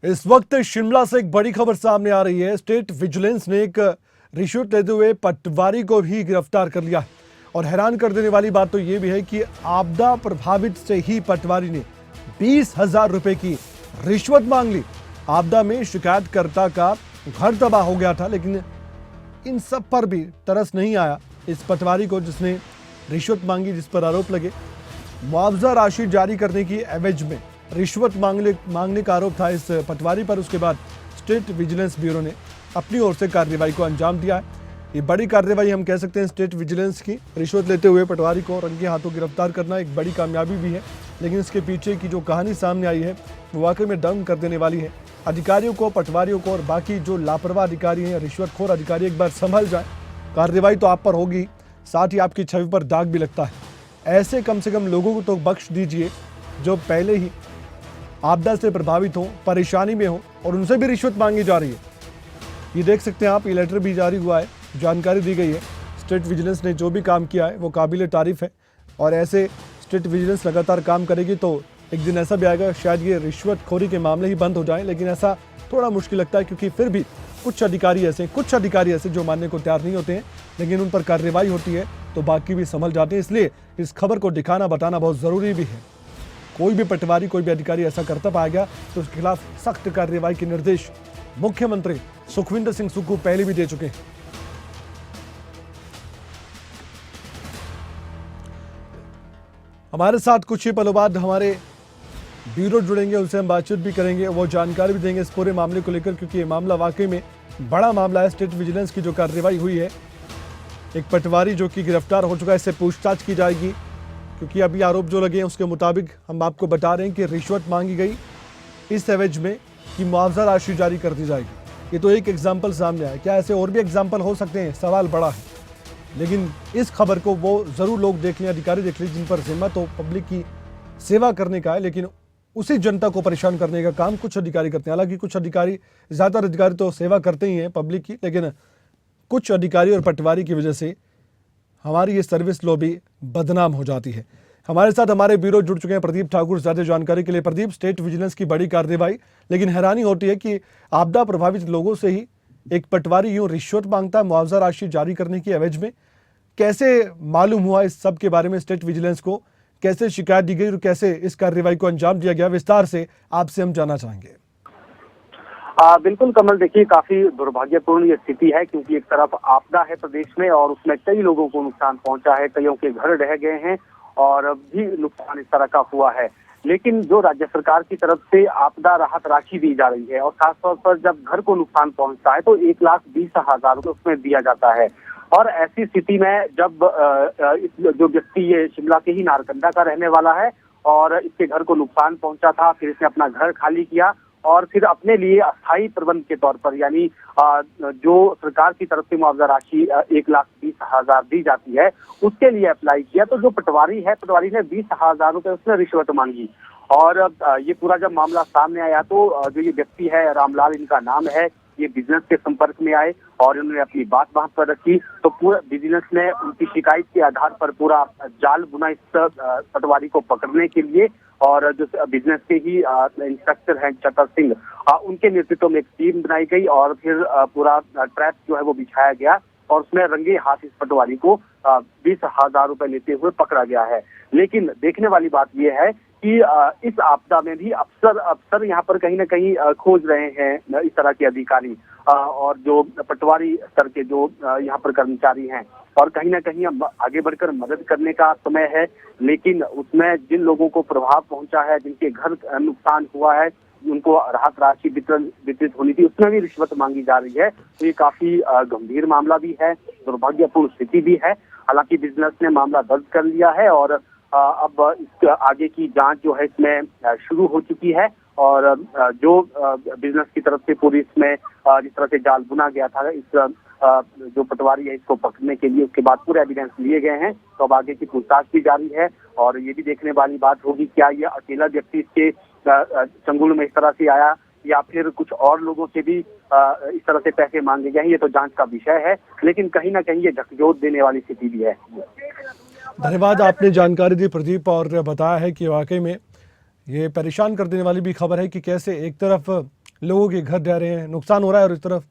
इस वक्त शिमला से एक बड़ी खबर सामने आ रही है। स्टेट विजिलेंस ने एक रिश्वत लेते हुए पटवारी को भी गिरफ्तार कर लिया है। और हैरान कर देने वाली बात तो यह भी है कि आपदा प्रभावित से ही पटवारी ने 20,000 रुपए की रिश्वत मांग ली। आपदा में शिकायतकर्ता का घर तबाह हो गया था, लेकिन इन सब पर भी तरस नहीं आया इस पटवारी को जिसने रिश्वत मांगी, जिस पर आरोप लगे। मुआवजा राशि जारी करने की एवज में रिश्वत मांगने का आरोप था इस पटवारी पर। उसके बाद स्टेट विजिलेंस ब्यूरो ने अपनी ओर से कार्रवाई को अंजाम दिया है। ये बड़ी कार्रवाई हम कह सकते हैं स्टेट विजिलेंस की। रिश्वत लेते हुए पटवारी को रंगे हाथों गिरफ्तार करना एक बड़ी कामयाबी भी है, लेकिन इसके पीछे की जो कहानी सामने आई है वो वाकई में दंग कर देने वाली है। अधिकारियों को, पटवारियों को और बाकी जो लापरवाह अधिकारी हैं, रिश्वतखोर अधिकारी, एक बार संभल जाए। कार्रवाई तो आप पर होगी, साथ ही आपकी छवि पर दाग भी लगता है। ऐसे कम से कम लोगों को तो बख्श दीजिए जो पहले ही आपदा से प्रभावित हो, परेशानी में हो, और उनसे भी रिश्वत मांगी जा रही है। ये देख सकते हैं आप, ये लेटर भी जारी हुआ है, जानकारी दी गई है। स्टेट विजिलेंस ने जो भी काम किया है वो काबिल तारीफ है, और ऐसे स्टेट विजिलेंस लगातार काम करेगी तो एक दिन ऐसा भी आएगा शायद ये रिश्वतखोरी के मामले ही बंद हो जाएं, लेकिन ऐसा थोड़ा मुश्किल लगता है क्योंकि फिर भी कुछ अधिकारी ऐसे जो मानने को तैयार नहीं होते हैं, लेकिन उन पर कार्रवाई होती है तो बाकी भी संभल जाते हैं। इसलिए इस खबर को दिखाना, बताना बहुत ज़रूरी भी है। कोई भी पटवारी, कोई भी अधिकारी ऐसा करता पाया गया तो उसके खिलाफ सख्त कार्रवाई के निर्देश मुख्यमंत्री सुखविंदर सिंह सुक्खू पहले भी दे चुके हैं। हमारे साथ कुछ ही पलों बाद हमारे ब्यूरो जुड़ेंगे, उनसे हम बातचीत भी करेंगे, वो जानकारी भी देंगे इस पूरे मामले को लेकर, क्योंकि ये मामला वाकई में बड़ा मामला है। स्टेट विजिलेंस की जो कार्रवाई हुई है, एक पटवारी जो कि गिरफ्तार हो चुका है, इससे पूछताछ की जाएगी, क्योंकि अभी आरोप जो लगे हैं उसके मुताबिक हम आपको बता रहे हैं कि रिश्वत मांगी गई इस एवज में कि मुआवजा राशि जारी कर दी जाएगी। ये तो एक एग्जाम्पल सामने आया, क्या ऐसे और भी एग्जाम्पल हो सकते हैं? सवाल बड़ा है। लेकिन इस खबर को वो ज़रूर लोग देख लें, अधिकारी देख लें, जिन पर जिम्मा तो पब्लिक की सेवा करने का है, लेकिन उसी जनता को परेशान करने का काम कुछ अधिकारी करते हैं। हालांकि कुछ अधिकारी, ज़्यादातर अधिकारी तो सेवा करते ही हैं पब्लिक की, लेकिन कुछ अधिकारी और पटवारी की वजह से हमारी ये सर्विस लॉबी बदनाम हो जाती है। हमारे साथ हमारे ब्यूरो जुड़ चुके हैं प्रदीप ठाकुर, ज़्यादा जानकारी के लिए। प्रदीप, स्टेट विजिलेंस की बड़ी कार्रवाई, लेकिन हैरानी होती है कि आपदा प्रभावित लोगों से ही एक पटवारी यूं रिश्वत मांगता है मुआवजा राशि जारी करने की एवज में। कैसे मालूम हुआ इस सब के बारे में स्टेट विजिलेंस को? कैसे शिकायत दी गई और कैसे इस कार्रवाई को अंजाम दिया गया? विस्तार से आपसे हम जानना चाहेंगे। बिल्कुल कमल, देखिए काफी दुर्भाग्यपूर्ण ये स्थिति है, क्योंकि एक तरफ आपदा है प्रदेश में और उसमें कई लोगों को नुकसान पहुंचा है, कईयों के घर ढह गए हैं और भी नुकसान इस तरह का हुआ है। लेकिन जो राज्य सरकार की तरफ से आपदा राहत राशि दी जा रही है, और खासतौर पर जब घर को नुकसान पहुंचता है तो 1,20,000 रुपये उसमें दिया जाता है। और ऐसी स्थिति में जब जो व्यक्ति ये शिमला के ही नारकंडा का रहने वाला है और इसके घर को नुकसान पहुंचा था, फिर इसने अपना घर खाली किया और फिर अपने लिए अस्थायी प्रबंध के तौर पर, यानी जो सरकार की तरफ से मुआवजा राशि 1,20,000 दी जाती है, उसके लिए अप्लाई किया। तो जो पटवारी ने 20,000 रुपये उसने रिश्वत मांगी। और ये पूरा जब मामला सामने आया तो जो ये व्यक्ति है, रामलाल इनका नाम है, ये बिजनेस के संपर्क में आए और उन्होंने अपनी बात वहां पर रखी। तो पूरा बिजनेस ने उनकी शिकायत के आधार पर पूरा जाल बुना इस पटवारी को पकड़ने के लिए, और जो बिजनेस के ही इंस्पेक्टर हैं चतर सिंह, उनके नेतृत्व में एक टीम बनाई गई और फिर पूरा ट्रैप जो है वो बिछाया गया और उसमें रंगे हाथ इस पटवारी को 20,000 रुपए लेते हुए पकड़ा गया है। लेकिन देखने वाली बात यह है कि इस आपदा में भी अफसर यहाँ पर कहीं ना कहीं खोज रहे हैं इस तरह के अधिकारी और जो पटवारी स्तर के जो यहाँ पर कर्मचारी हैं, और कहीं ना कहीं अब आगे बढ़कर मदद करने का समय है। लेकिन उसमें जिन लोगों को प्रभाव पहुंचा है, जिनके घर नुकसान हुआ है, उनको राहत राशि वितरित होनी थी, उसमें भी रिश्वत मांगी जा रही है। तो ये काफी गंभीर मामला भी है, दुर्भाग्यपूर्ण स्थिति भी है। हालांकि बिजनेस ने मामला दर्ज कर लिया है और अब इस आगे की जांच जो है इसमें शुरू हो चुकी है। और जो बिजनेस की तरफ से पूरी इसमें जिस तरह से जाल बुना गया था इस जो पटवारी है इसको पकड़ने के लिए, उसके बाद पूरे एविडेंस लिए गए हैं। तो अब आगे की पूछताछ भी जारी है और ये भी देखने वाली बात होगी क्या ये अकेला व्यक्ति इसके चंगुल में इस तरह से आया या फिर कुछ और लोगों से भी इस तरह से पैसे मांगे गए हैं। ये तो जांच का विषय है, लेकिन कहीं ना कहीं ये झकझोर देने वाली स्थिति भी है। धन्यवाद, आपने जानकारी दी प्रदीप, और बताया है कि वाकई में ये परेशान कर देने वाली भी खबर है कि कैसे एक तरफ लोगों के घर ढह रहे हैं, नुकसान हो रहा है और इस तरफ